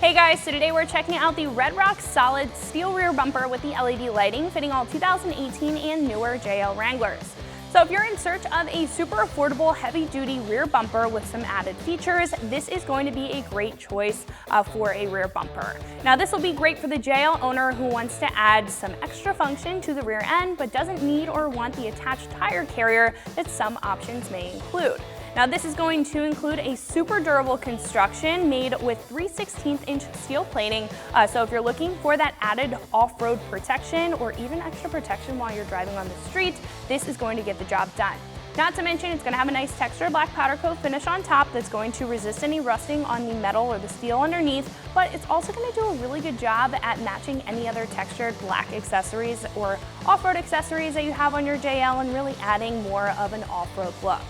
Hey guys, so today we're checking out the RedRock solid steel rear bumper with the LED lighting fitting all 2018 and newer JL Wranglers. So if you're in search of a super affordable heavy-duty rear bumper with some added features, this is going to be a great choice for a rear bumper. Now this will be great for the JL owner who wants to add some extra function to the rear end but doesn't need or want the attached tire carrier that some options may include. Now this is going to include a super durable construction made with 3/16" steel plating. So if you're looking for that added off-road protection or even extra protection while you're driving on the street, this is going to get the job done. Not to mention it's going to have a nice textured black powder coat finish on top that's going to resist any rusting on the metal or the steel underneath, but it's also going to do a really good job at matching any other textured black accessories or off-road accessories that you have on your JL and really adding more of an off-road look.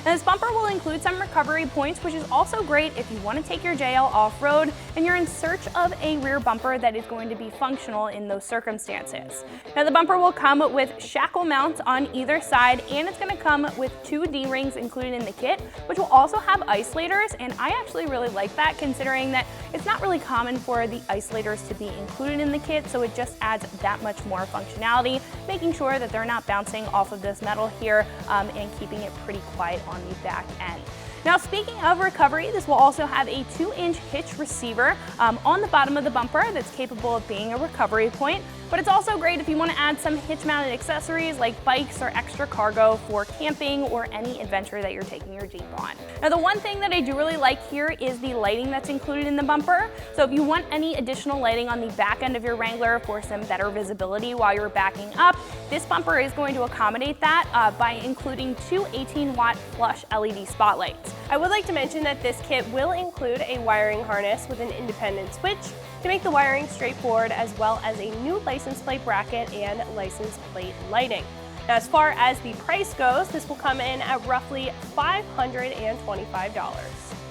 And this bumper will include some recovery points, which is also great if you want to take your JL off-road and you're in search of a rear bumper that is going to be functional in those circumstances. Now the bumper will come with shackle mounts on either side, and it's going to come with 2 D-rings included in the kit, which will also have isolators, and I actually really like that considering that it's not really common for the isolators to be included in the kit, so it just adds that much more functionality, making sure that they're not bouncing off of this metal here and keeping it pretty quiet on the back end. Now speaking of recovery, this will also have a 2-inch hitch receiver on the bottom of the bumper that's capable of being a recovery point, but it's also great if you want to add some hitch-mounted accessories like bikes or extra cargo for camping or any adventure that you're taking your Jeep on. Now the one thing that I do really like here is the lighting that's included in the bumper. So if you want any additional lighting on the back end of your Wrangler for some better visibility while you're backing up, this bumper is going to accommodate that by including 2 18-watt flush LED spotlights. I would like to mention that this kit will include a wiring harness with an independent switch to make the wiring straightforward, as well as a new license plate bracket and license plate lighting. Now as far as the price goes, this will come in at roughly $525.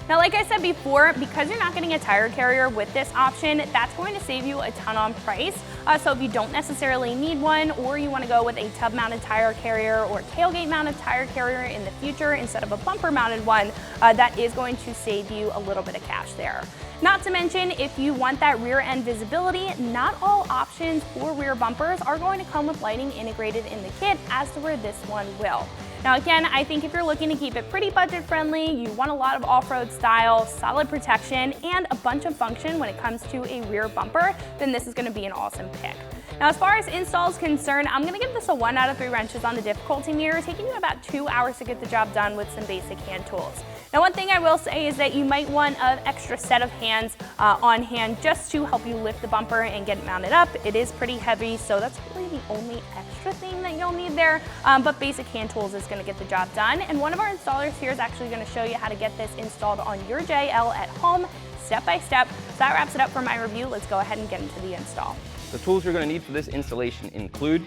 Now like I said before, because you're not getting a tire carrier with this option, that's going to save you a ton on price. So if you don't necessarily need one, or you want to go with a tub mounted tire carrier or tailgate mounted tire carrier in the future instead of a bumper mounted one, that is going to save you a little bit of cash there. Not to mention, if you want that rear end visibility, not all options for rear bumpers are going to come with lighting integrated in the kit, as to where this one will. Now again, I think if you're looking to keep it pretty budget friendly, you want a lot of off-road style, solid protection, and a bunch of function when it comes to a rear bumper, then this is going to be an awesome pick. Now as far as install is concerned, I'm going to give this a 1 out of 3 wrenches on the difficulty meter, taking you about 2 hours to get the job done with some basic hand tools. Now one thing I will say is that you might want an extra set of hands on hand just to help you lift the bumper and get it mounted up. It is pretty heavy, so that's really the only extra thing that you'll need there, but basic hand tools is going to get the job done. And one of our installers here is actually going to show you how to get this installed on your JL at home, step by step. So that wraps it up for my review. Let's go ahead and get into the install. The tools you're going to need for this installation include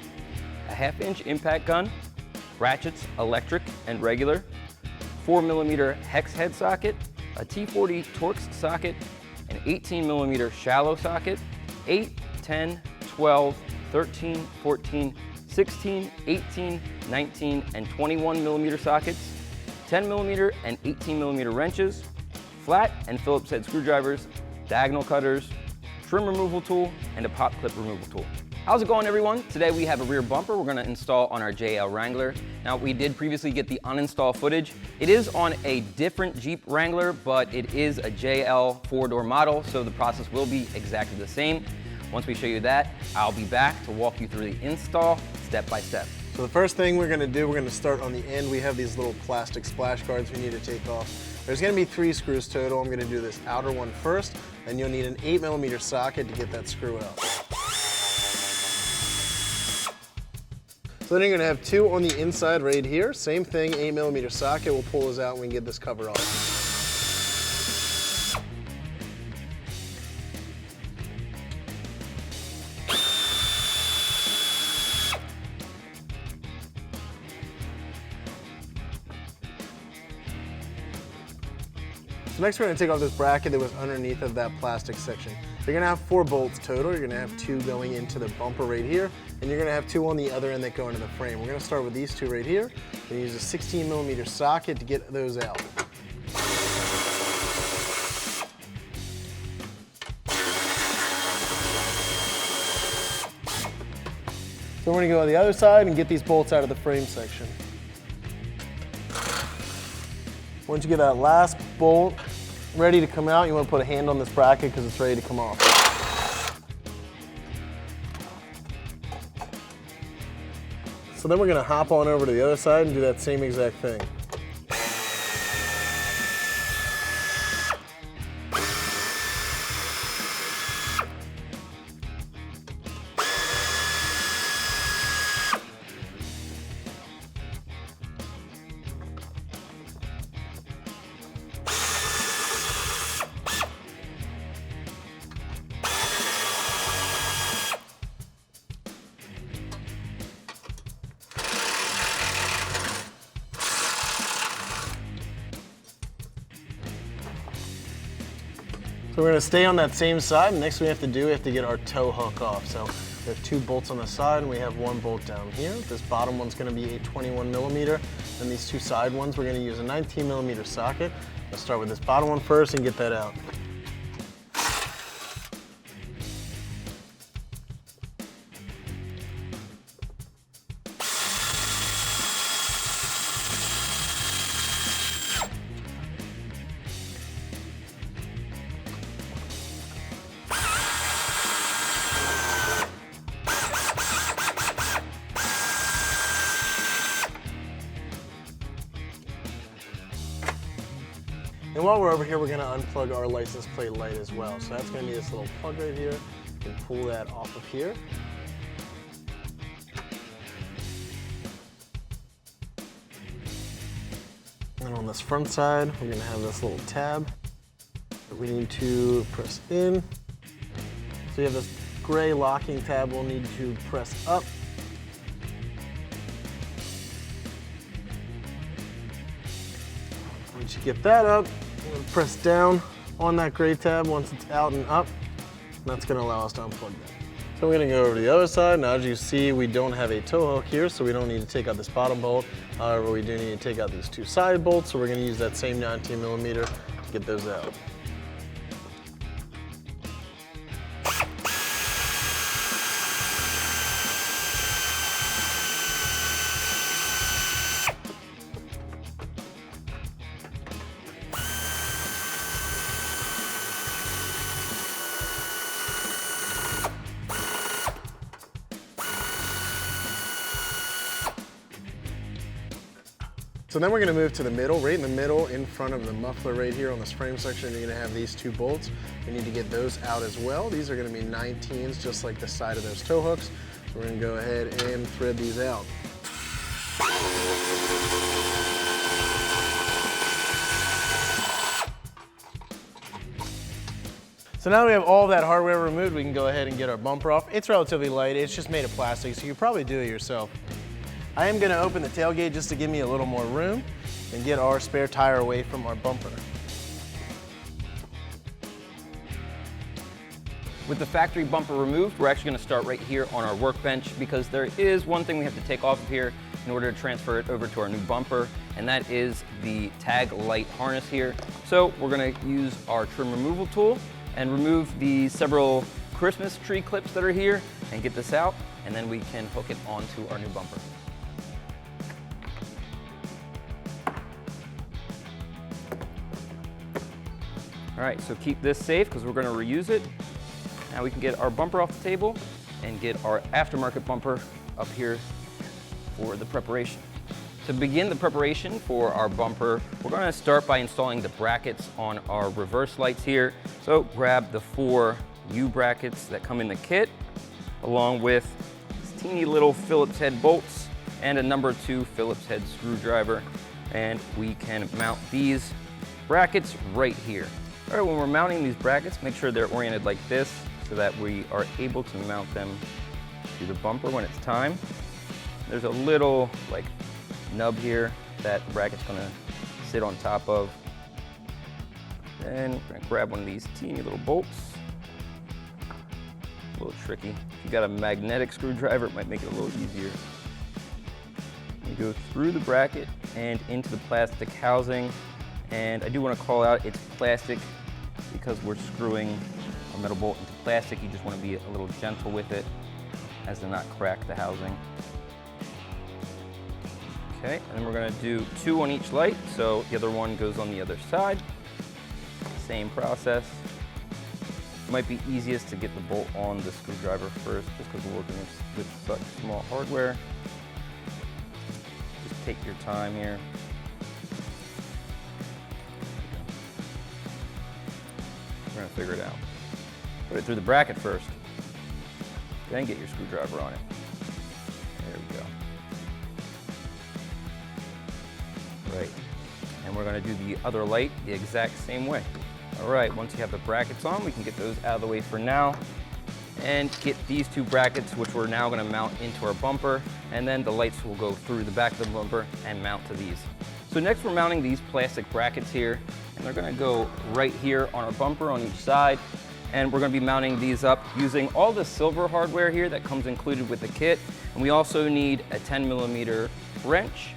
a 1/2-inch impact gun, ratchets, electric and regular, 4mm hex head socket, a T40 Torx socket, an 18mm shallow socket, 8, 10, 12, 13, 14, 16, 18, 19, and 21mm sockets, 10mm and 18mm wrenches, flat and Phillips head screwdrivers, diagonal cutters, trim removal tool, and a pop clip removal tool. How's it going, everyone? Today we have a rear bumper we're going to install on our JL Wrangler. Now we did previously get the uninstall footage. It is on a different Jeep Wrangler, but it is a JL 4-door model, so the process will be exactly the same. Once we show you that, I'll be back to walk you through the install step by step. So the first thing we're going to do, we're going to start on the end. We have these little plastic splash guards we need to take off. There's going to be 3 screws total. I'm going to do this outer one first, and you'll need an 8mm socket to get that screw out. So then you're going to have 2 on the inside right here. Same thing, 8mm socket. We'll pull those out and we can get this cover off. So next we're going to take off this bracket that was underneath of that plastic section. You're going to have 4 bolts total. You're going to have 2 going into the bumper right here, and you're going to have 2 on the other end that go into the frame. We're going to start with these 2 right here. We're going to use a 16mm socket to get those out. So we're gonna go on the other side and get these bolts out of the frame section. Once you get that last bolt ready to come out, you want to put a hand on this bracket because it's ready to come off. So then we're going to hop on over to the other side and do that same exact thing. So we're going to stay on that same side. Next we have to get our tow hook off. So we have 2 bolts on the side and we have 1 bolt down here. This bottom one's going to be a 21 millimeter, and these 2 side ones we're going to use a 19 millimeter socket. Let's start with this bottom one first and get that out. And while we're over here, we're going to unplug our license plate light as well. So that's going to be this little plug right here. You can pull that off of here. And on this front side, we're going to have this little tab that we need to press in. So you have this gray locking tab we'll need to press up. Once you get that up, I'm going to press down on that gray tab once it's out and up. And that's going to allow us to unplug that. So we're going to go over to the other side. Now as you see, we don't have a tow hook here, so we don't need to take out this bottom bolt. However, we do need to take out these 2 side bolts, so we're going to use that same 19 millimeter to get those out. So then we're going to move to the middle, right in the middle in front of the muffler right here on this frame section. You're going to have these 2 bolts. We need to get those out as well. These are going to be 19s, just like the side of those tow hooks. So we're going to go ahead and thread these out. So now that we have all that hardware removed, we can go ahead and get our bumper off. It's relatively light. It's just made of plastic, so you can probably do it yourself. I am going to open the tailgate just to give me a little more room and get our spare tire away from our bumper. With the factory bumper removed, we're actually going to start right here on our workbench because there is one thing we have to take off of here in order to transfer it over to our new bumper, and that is the tag light harness here. So we're going to use our trim removal tool and remove the several Christmas tree clips that are here and get this out, and then we can hook it onto our new bumper. All right, so keep this safe because we're going to reuse it. Now we can get our bumper off the table and get our aftermarket bumper up here for the preparation. To begin the preparation for our bumper, we're going to start by installing the brackets on our reverse lights here. So grab the 4 U brackets that come in the kit, along with these teeny little Phillips head bolts and a number 2 Phillips head screwdriver. And we can mount these brackets right here. All right, when we're mounting these brackets, make sure they're oriented like this so that we are able to mount them to the bumper when it's time. There's a little nub here that the bracket's gonna sit on top of. Then we're gonna grab one of these teeny little bolts. A little tricky. If you got a magnetic screwdriver, it might make it a little easier. You go through the bracket and into the plastic housing. And I do want to call out it's plastic because we're screwing a metal bolt into plastic. You just want to be a little gentle with it. as to not crack the housing. Okay, and then we're gonna do 2 on each light, so the other one goes on the other side. Same process. Might be easiest to get the bolt on the screwdriver first, just because we're working with such small hardware. Just take your time here. We're gonna figure it out. Put it through the bracket first, then get your screwdriver on it. There we go. Right, and we're gonna do the other light the exact same way. All right, once you have the brackets on, we can get those out of the way for now and get these 2 brackets, which we're now gonna mount into our bumper, and then the lights will go through the back of the bumper and mount to these. So next we're mounting these plastic brackets here, and they're gonna go right here on our bumper on each side, and we're gonna be mounting these up using all the silver hardware here that comes included with the kit, and we also need a 10mm wrench.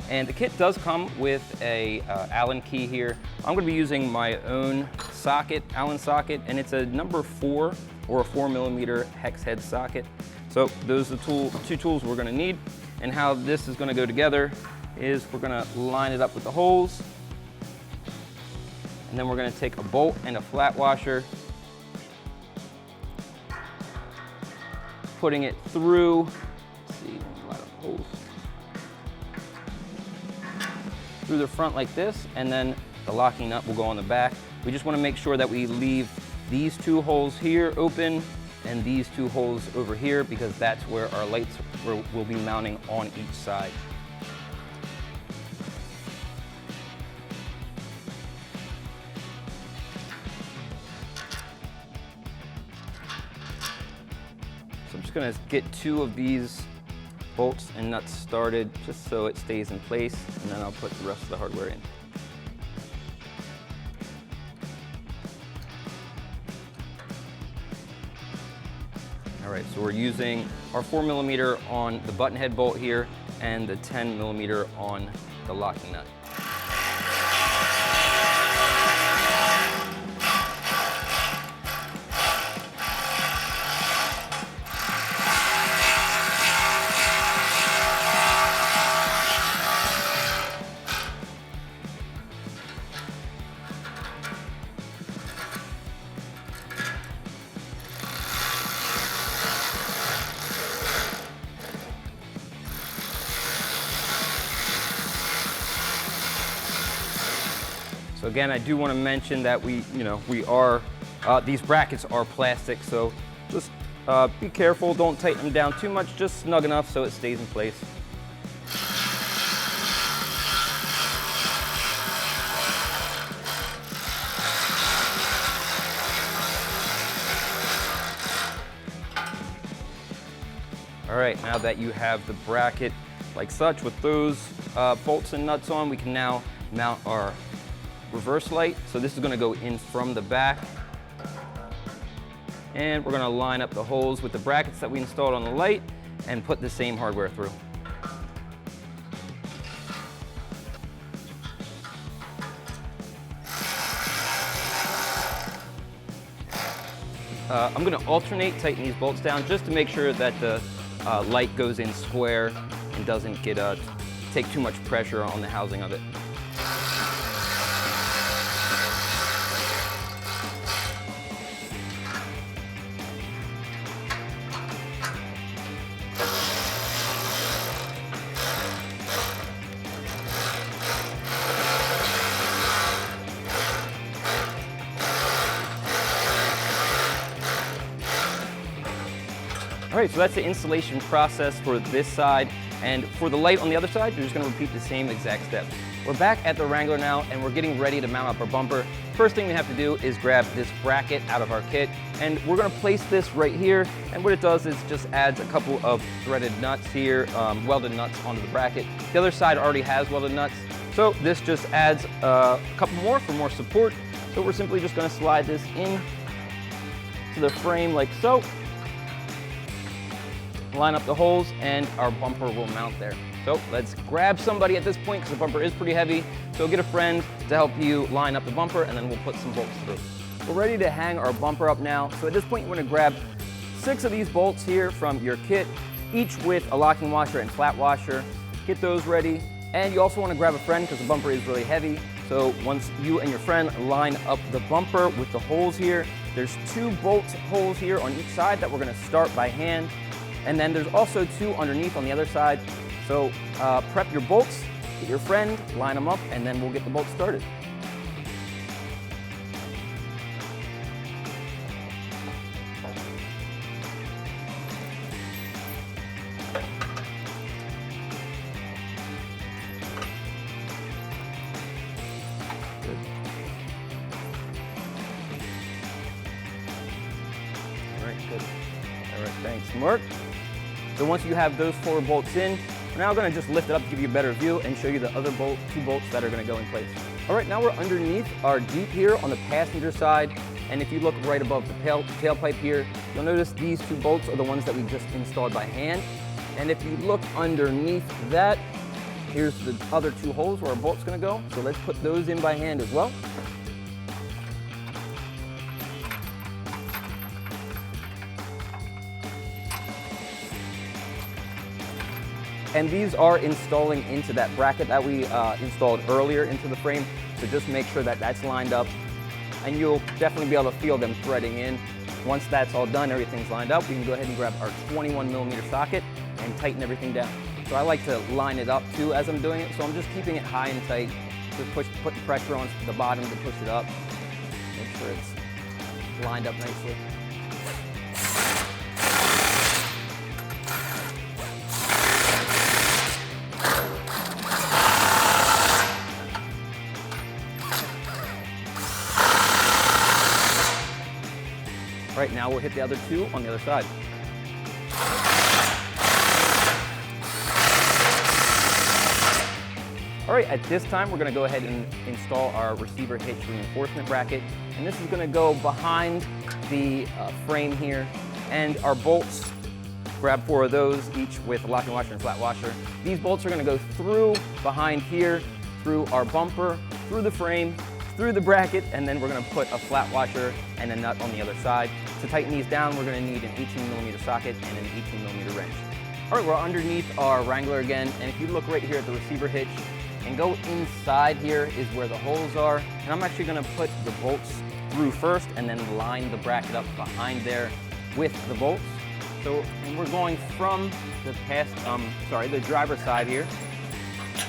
And the kit does come with a Allen key here. I'm gonna be using my own socket, Allen socket, and it's a number 4 or a 4mm hex head socket. So those are the 2 tools we're gonna need. And how this is gonna go together is we're gonna line it up with the holes. And then we're gonna take a bolt and a flat washer, putting it through, let's see, line up the holes. Through the front like this, and then the locking nut will go on the back. We just want to make sure that we leave these 2 holes here open and these 2 holes over here, because that's where our lights will be mounting on each side. So I'm just going to get 2 of these bolts and nuts started just so it stays in place, and then I'll put the rest of the hardware in. All right, so we're using our 4mm on the button head bolt here and the 10mm on the locking nut. So again, I do want to mention that these brackets are plastic, so just be careful, don't tighten them down too much, just snug enough so it stays in place. All right, now that you have the bracket like such with those bolts and nuts on, we can now mount our reverse light. So this is going to go in from the back, and we're going to line up the holes with the brackets that we installed on the light and put the same hardware through. I'm going to alternate tighten these bolts down just to make sure that the light goes in square and doesn't take too much pressure on the housing of it. All right, so that's the installation process for this side. And for the light on the other side, you're just gonna repeat the same exact steps. We're back at the Wrangler now, and we're getting ready to mount up our bumper. First thing we have to do is grab this bracket out of our kit, and we're gonna place this right here. And what it does is just adds a couple of threaded nuts here, welded nuts onto the bracket. The other side already has welded nuts, so this just adds a couple more for more support. So we're simply just gonna slide this in to the frame like so. Line up the holes, and our bumper will mount there. So let's grab somebody at this point, because the bumper is pretty heavy. So get a friend to help you line up the bumper, and then we'll put some bolts through. We're ready to hang our bumper up now. So at this point, you want to grab 6 of these bolts here from your kit, each with a locking washer and flat washer. Get those ready. And you also want to grab a friend because the bumper is really heavy. So once you and your friend line up the bumper with the holes here, there's 2 bolt holes here on each side that we're going to start by hand. And then there's also 2 underneath on the other side. So prep your bolts, get your friend, line them up, and then we'll get the bolts started. Good. All right, good. All right, thanks, Mark. So once you have those 4 bolts in, we're now going to just lift it up to give you a better view and show you the other 2 bolts that are going to go in place. All right, now we're underneath our Jeep here on the passenger side. And if you look right above the tailpipe here, you'll notice these 2 bolts are the ones that we just installed by hand. And if you look underneath that, here's the other 2 holes where our bolt's going to go. So let's put those in by hand as well. And these are installing into that bracket that we installed earlier into the frame. So just make sure that that's lined up, and you'll definitely be able to feel them threading in. Once that's all done, everything's lined up, we can go ahead and grab our 21mm socket and tighten everything down. So I like to line it up too as I'm doing it. So I'm just keeping it high and tight, just putting pressure on the bottom to push it up. Make sure it's lined up nicely. Right now we'll hit the other 2 on the other side. All right, at this time we're going to go ahead and install our receiver hitch reinforcement bracket. And this is going to go behind the frame here. And our bolts, grab 4 of those, each with a locking washer and flat washer. These bolts are going to go through behind here, through our bumper, through the frame, through the bracket, and then we're going to put a flat washer and a nut on the other side. To tighten these down, we're going to need an 18mm socket and an 18mm wrench. All right, we're underneath our Wrangler again, and if you look right here at the receiver hitch and go inside here is where the holes are, and I'm actually going to put the bolts through first and then line the bracket up behind there with the bolts. So, and we're going from the the driver's side here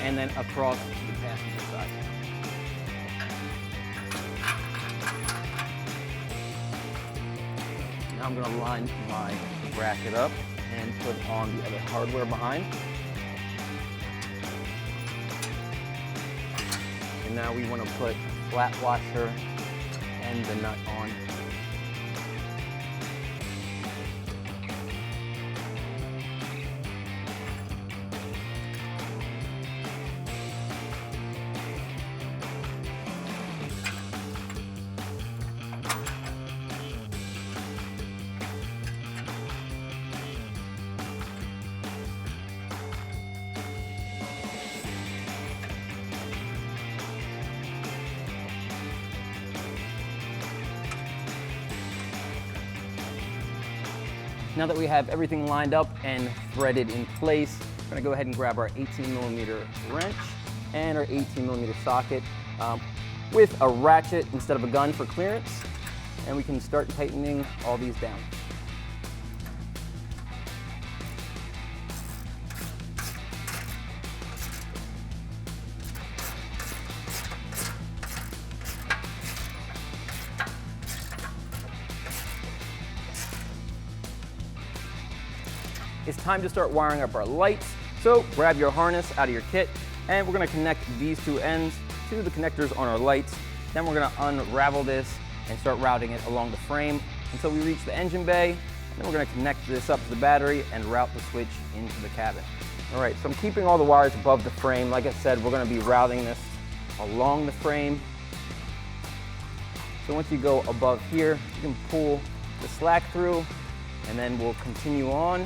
and then across to the passenger side. Now I'm going to line my bracket up and put on the other hardware behind. And now we want to put a flat washer and the nut on. Now that we have everything lined up and threaded in place, we're going to go ahead and grab our 18mm wrench and our 18mm socket with a ratchet instead of a gun for clearance, and we can start tightening all these down. It's time to start wiring up our lights. So grab your harness out of your kit, and we're going to connect these 2 ends to the connectors on our lights. Then we're going to unravel this and start routing it along the frame until we reach the engine bay. And then we're going to connect this up to the battery and route the switch into the cabin. All right, so I'm keeping all the wires above the frame. Like I said, we're going to be routing this along the frame. So once you go above here, you can pull the slack through, and then we'll continue on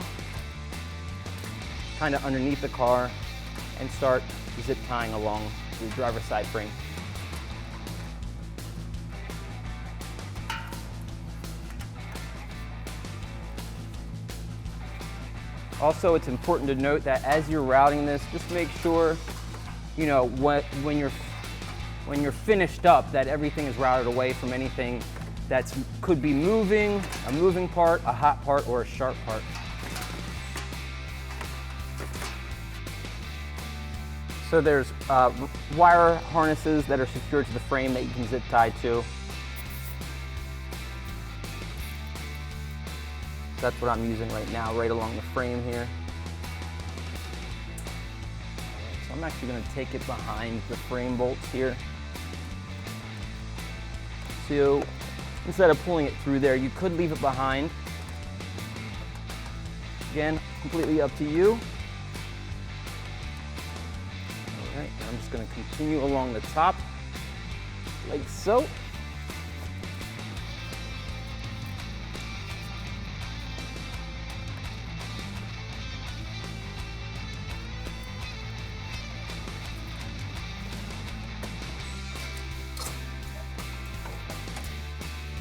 kind of underneath the car and start zip tying along the driver's side frame. Also, it's important to note that as you're routing this, just make sure, you know, when you're finished up, that everything is routed away from anything that could be moving, a moving part, a hot part, or a sharp part. So there's wire harnesses that are secured to the frame that you can zip tie to. That's what I'm using right now, right along the frame here. So I'm actually going to take it behind the frame bolts here. So instead of pulling it through there, you could leave it behind. Again, completely up to you. All right, and I'm just going to continue along the top, like so.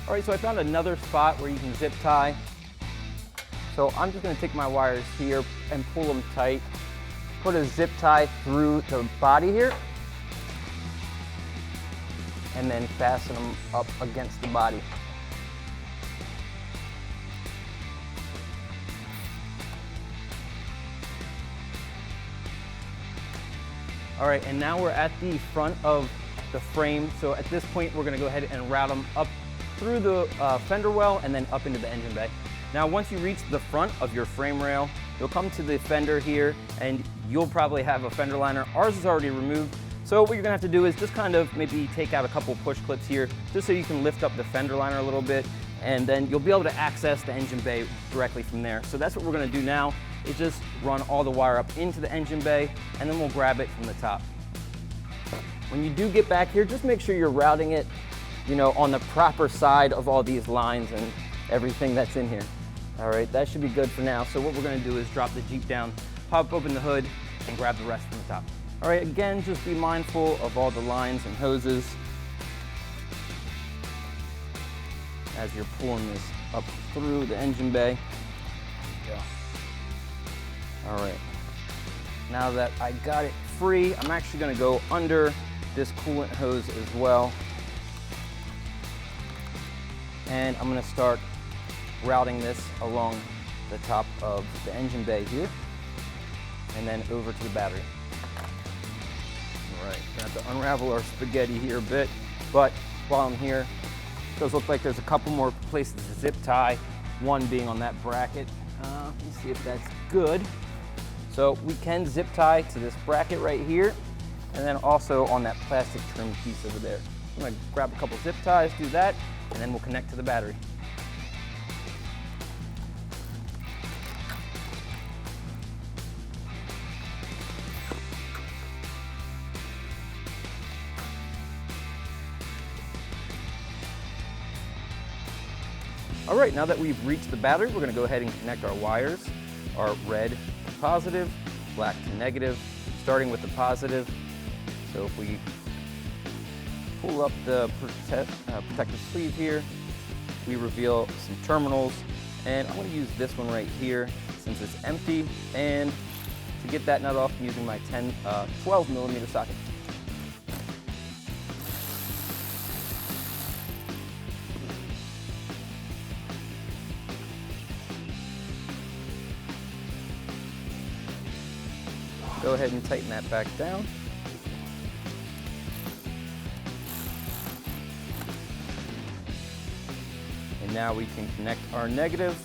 All right, so I found another spot where you can zip tie. So I'm just gonna take my wires here and pull them tight. Put a zip tie through the body here, and then fasten them up against the body. All right, and now we're at the front of the frame. So at this point, we're gonna go ahead and route them up through the fender well and then up into the engine bay. Now, once you reach the front of your frame rail, you'll come to the fender here and you'll probably have a fender liner. Ours is already removed. So what you're gonna have to do is just kind of maybe take out a couple push clips here, just so you can lift up the fender liner a little bit, and then you'll be able to access the engine bay directly from there. So that's what we're gonna do now, is just run all the wire up into the engine bay, and then we'll grab it from the top. When you do get back here, just make sure you're routing it, you know, on the proper side of all these lines and everything that's in here. All right, that should be good for now. So what we're gonna do is drop the Jeep down, pop open the hood, and grab the rest from the top. All right, again, just be mindful of all the lines and hoses as you're pulling this up through the engine bay. All right, now that I got it free, I'm actually gonna go under this coolant hose as well. And I'm gonna start routing this along the top of the engine bay here, and then over to the battery. All right, gonna have to unravel our spaghetti here a bit, but while I'm here, it does look like there's a couple more places to zip tie, one being on that bracket. Let me see if that's good. So we can zip tie to this bracket right here, and then also on that plastic trim piece over there. I'm gonna grab a couple zip ties, do that, and then we'll connect to the battery. All right, now that we've reached the battery, we're gonna go ahead and connect our wires, our red to positive, black to negative, starting with the positive. So if we pull up the protective sleeve here, we reveal some terminals, and I'm gonna use this one right here since it's empty, and to get that nut off, I'm using my 12 millimeter socket. Go ahead and tighten that back down. And now we can connect our negative.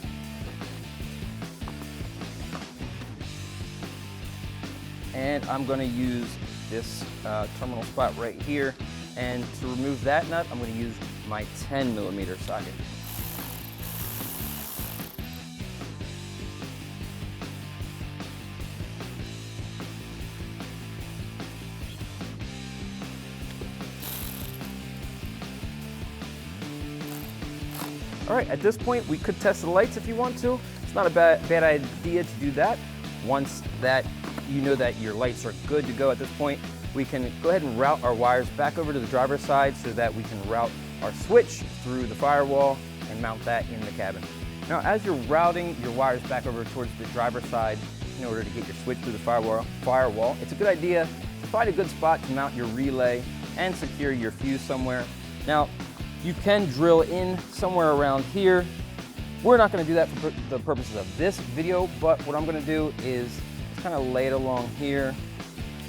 And I'm going to use this terminal spot right here. And to remove that nut, I'm going to use my 10 millimeter socket. All right, at this point, we could test the lights if you want to. It's not a bad idea to do that. Once that you know that your lights are good to go at this point, we can go ahead and route our wires back over to the driver's side so that we can route our switch through the firewall and mount that in the cabin. Now, as you're routing your wires back over towards the driver's side in order to get your switch through the firewall, it's a good idea to find a good spot to mount your relay and secure your fuse somewhere. Now, you can drill in somewhere around here. We're not going to do that for the purposes of this video, but what I'm going to do is just kind of lay it along here,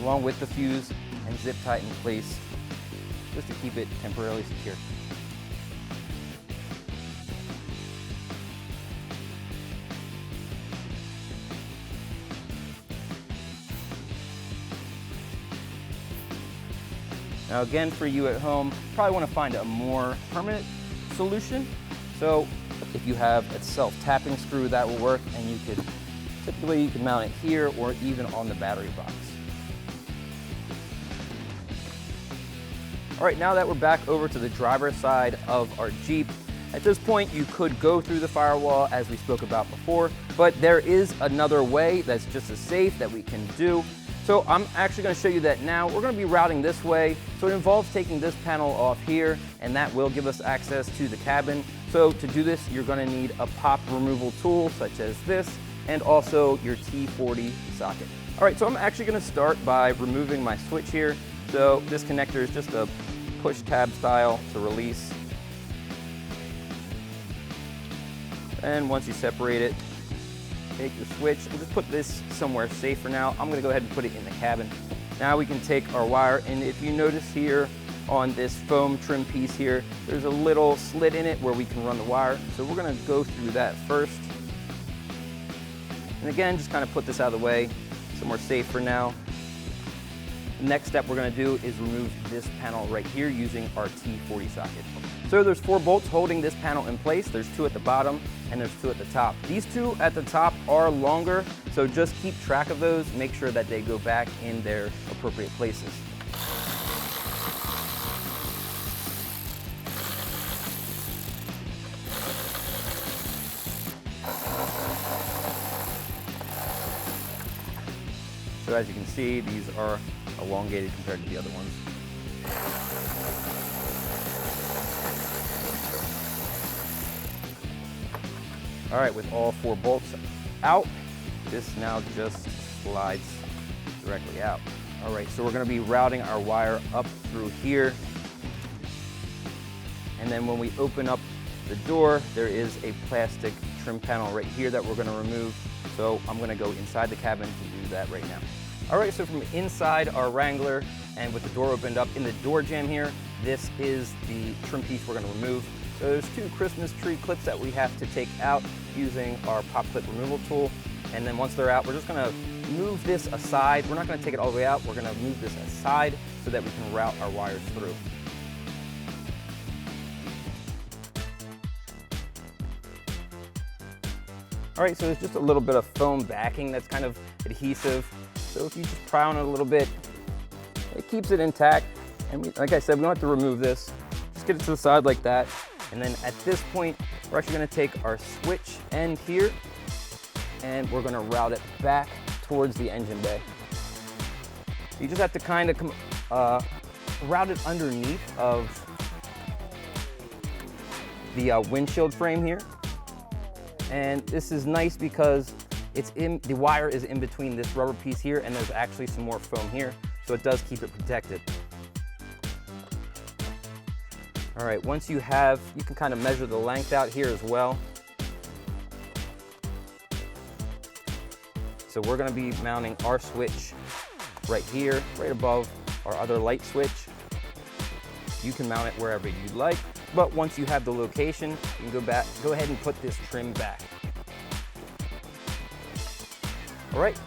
along with the fuse, and zip tie it in place just to keep it temporarily secure. Now again, for you at home, you probably want to find a more permanent solution. So if you have a self-tapping screw, that will work, and you could mount it here or even on the battery box. All right, now that we're back over to the driver's side of our Jeep, at this point you could go through the firewall as we spoke about before, but there is another way that's just as safe that we can do. So I'm actually going to show you that now. We're going to be routing this way. So it involves taking this panel off here, and that will give us access to the cabin. So to do this, you're going to need a pop removal tool such as this, and also your T40 socket. All right, so I'm actually going to start by removing my switch here. So this connector is just a push tab style to release. And once you separate it, take the switch and just put this somewhere safe for now. I'm going to go ahead and put it in the cabin. Now we can take our wire, and if you notice here on this foam trim piece here, there's a little slit in it where we can run the wire. So we're going to go through that first. And again, just kind of put this out of the way, somewhere safe for now. The next step we're going to do is remove this panel right here using our T40 socket. So there's 4 bolts holding this panel in place. There's 2 at the bottom and there's 2 at the top. These 2 at the top are longer, so just keep track of those. Make sure that they go back in their appropriate places. So as you can see, these are elongated compared to the other ones. All right, with all 4 bolts out, this now just slides directly out. All right, so we're gonna be routing our wire up through here. And then when we open up the door, there is a plastic trim panel right here that we're gonna remove. So I'm gonna go inside the cabin to do that right now. All right, so from inside our Wrangler and with the door opened up in the door jamb here, this is the trim piece we're gonna remove. So there's 2 Christmas tree clips that we have to take out using our pop clip removal tool. And then once they're out, we're just gonna move this aside. We're not gonna take it all the way out. We're gonna move this aside so that we can route our wires through. All right, so there's just a little bit of foam backing that's kind of adhesive. So if you just pry on it a little bit, it keeps it intact. And like I said, we don't have to remove this. Just get it to the side like that. And then at this point, we're actually gonna take our switch end here and we're gonna route it back towards the engine bay. You just have to kind of route it underneath of the windshield frame here. And this is nice because the wire is in between this rubber piece here, and there's actually some more foam here, so it does keep it protected. All right, once you can kind of measure the length out here as well. So we're gonna be mounting our switch right here, right above our other light switch. You can mount it wherever you'd like, but once you have the location, you can go ahead and put this trim back. All right,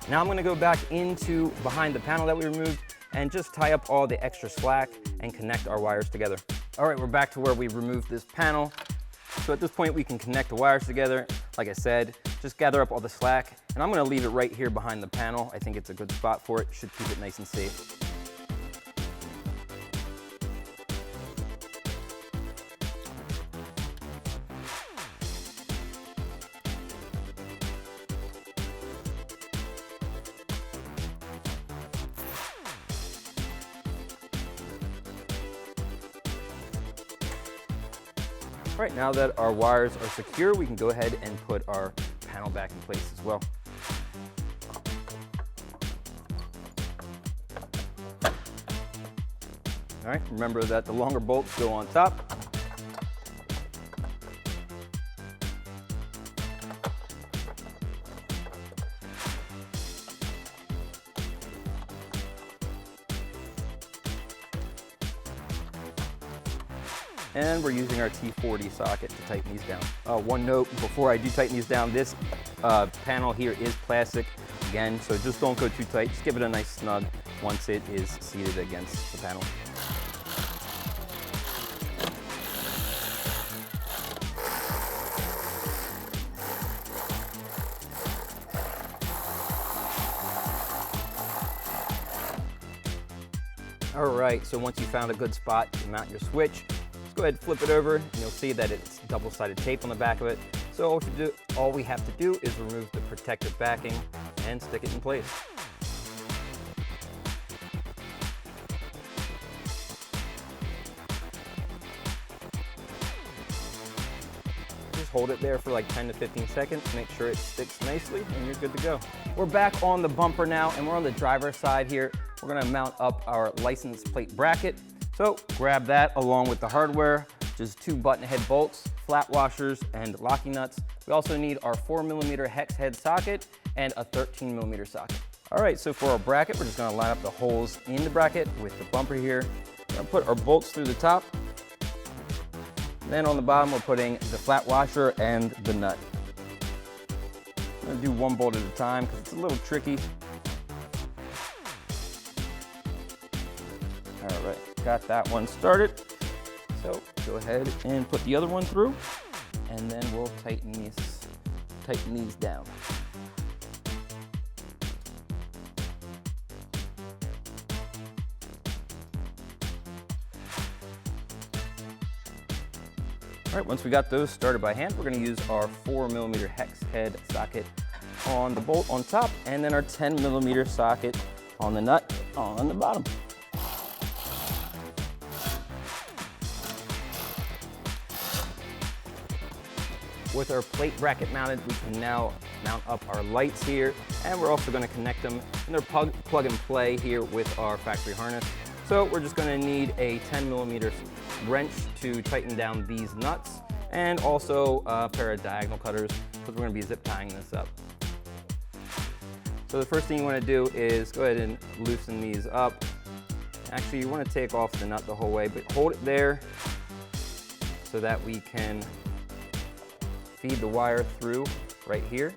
now I'm gonna go back into behind the panel that we removed and just tie up all the extra slack and connect our wires together. All right, we're back to where we removed this panel. So at this point, we can connect the wires together. Like I said, just gather up all the slack, and I'm gonna leave it right here behind the panel. I think it's a good spot for it. Should keep it nice and safe. All right, now that our wires are secure, we can go ahead and put our panel back in place as well. All right, remember that the longer bolts go on top. And we're using our T40 socket to tighten these down. One note before I do tighten these down, this panel here is plastic again, so just don't go too tight. Just give it a nice snug once it is seated against the panel. All right, so once you found a good spot to mount your switch, go ahead and flip it over, and you'll see that it's double-sided tape on the back of it. So all we have to do is remove the protective backing and stick it in place. Just hold it there for like 10 to 15 seconds, make sure it sticks nicely, and you're good to go. We're back on the bumper now, and we're on the driver's side here. We're gonna mount up our license plate bracket. So grab that along with the hardware, just 2 button head bolts, flat washers, and locking nuts. We also need our 4mm hex head socket and a 13mm socket. All right, so for our bracket, we're just gonna line up the holes in the bracket with the bumper here. We're gonna put our bolts through the top. Then on the bottom, we're putting the flat washer and the nut. I'm gonna do one bolt at a time because it's a little tricky. All right, got that one started. So go ahead and put the other one through, and then we'll tighten these down. All right, once we got those started by hand, we're gonna use our 4mm hex head socket on the bolt on top, and then our 10mm socket on the nut on the bottom. With our plate bracket mounted, we can now mount up our lights here, and we're also gonna connect them, and they're plug and play here with our factory harness. So we're just gonna need a 10mm wrench to tighten down these nuts, and also a pair of diagonal cutters, because we're gonna be zip tying this up. So the first thing you wanna do is go ahead and loosen these up. Actually, you wanna take off the nut the whole way, but hold it there so that we can feed the wire through right here,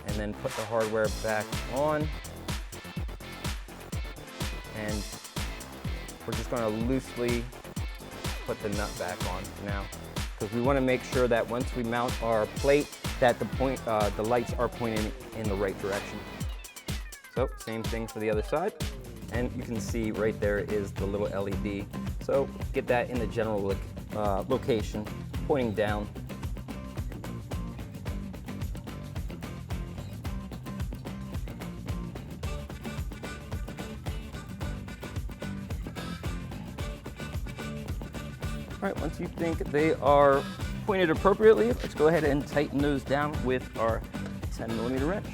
and then put the hardware back on. And we're just going to loosely put the nut back on now, because we want to make sure that once we mount our plate that the lights are pointing in the right direction. So same thing for the other side, and you can see right there is the little LED. So get that in the general location, pointing down. All right, once you think they are pointed appropriately, let's go ahead and tighten those down with our 10mm wrench.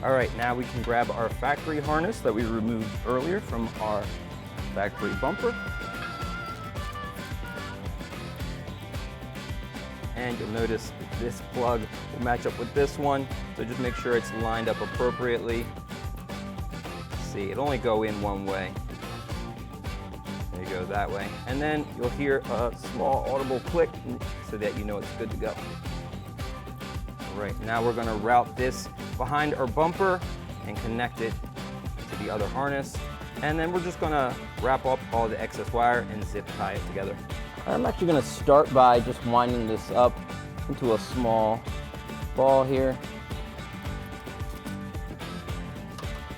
All right, now we can grab our factory harness that we removed earlier from our factory bumper. And you'll notice that this plug will match up with this one, so just make sure it's lined up appropriately. See, it'll only go in one way. There you go, that way. And then you'll hear a small audible click so that you know it's good to go. All right, now we're gonna route this behind our bumper and connect it to the other harness. And then we're just gonna wrap up all the excess wire and zip tie it together. I'm actually gonna start by just winding this up into a small ball here.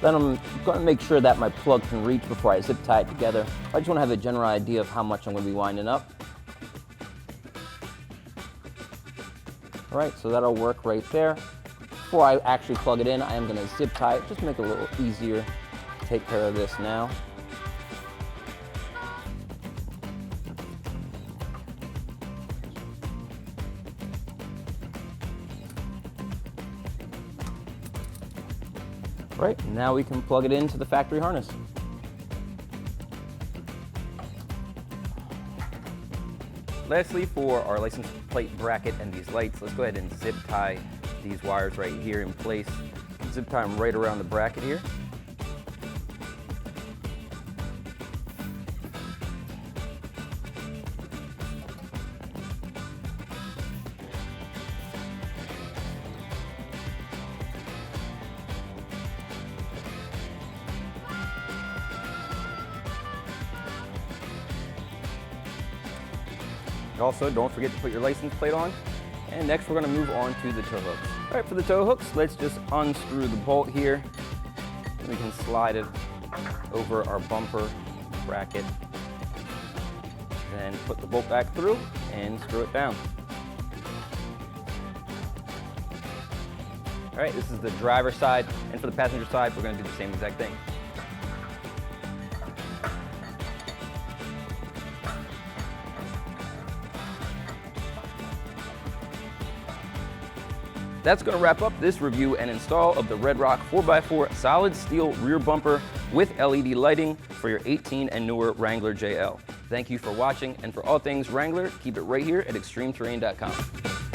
Then I'm going to make sure that my plug can reach before I zip tie it together. I just want to have a general idea of how much I'm going to be winding up. All right, so that'll work right there. Before I actually plug it in, I am going to zip tie it, just to make it a little easier take care of this now. Right, now we can plug it into the factory harness. Lastly, for our license plate bracket and these lights, let's go ahead and zip tie these wires right here in place. Zip tie them right around the bracket here. Also, don't forget to put your license plate on. And next, we're going to move on to the tow hooks. All right, for the tow hooks, let's just unscrew the bolt here. And we can slide it over our bumper bracket. Then put the bolt back through and screw it down. All right, this is the driver's side. And for the passenger side, we're going to do the same exact thing. That's going to wrap up this review and install of the RedRock 4x4 solid steel rear bumper with LED lighting for your 18 and newer Wrangler JL. Thank you for watching, and for all things Wrangler, keep it right here at extremeterrain.com.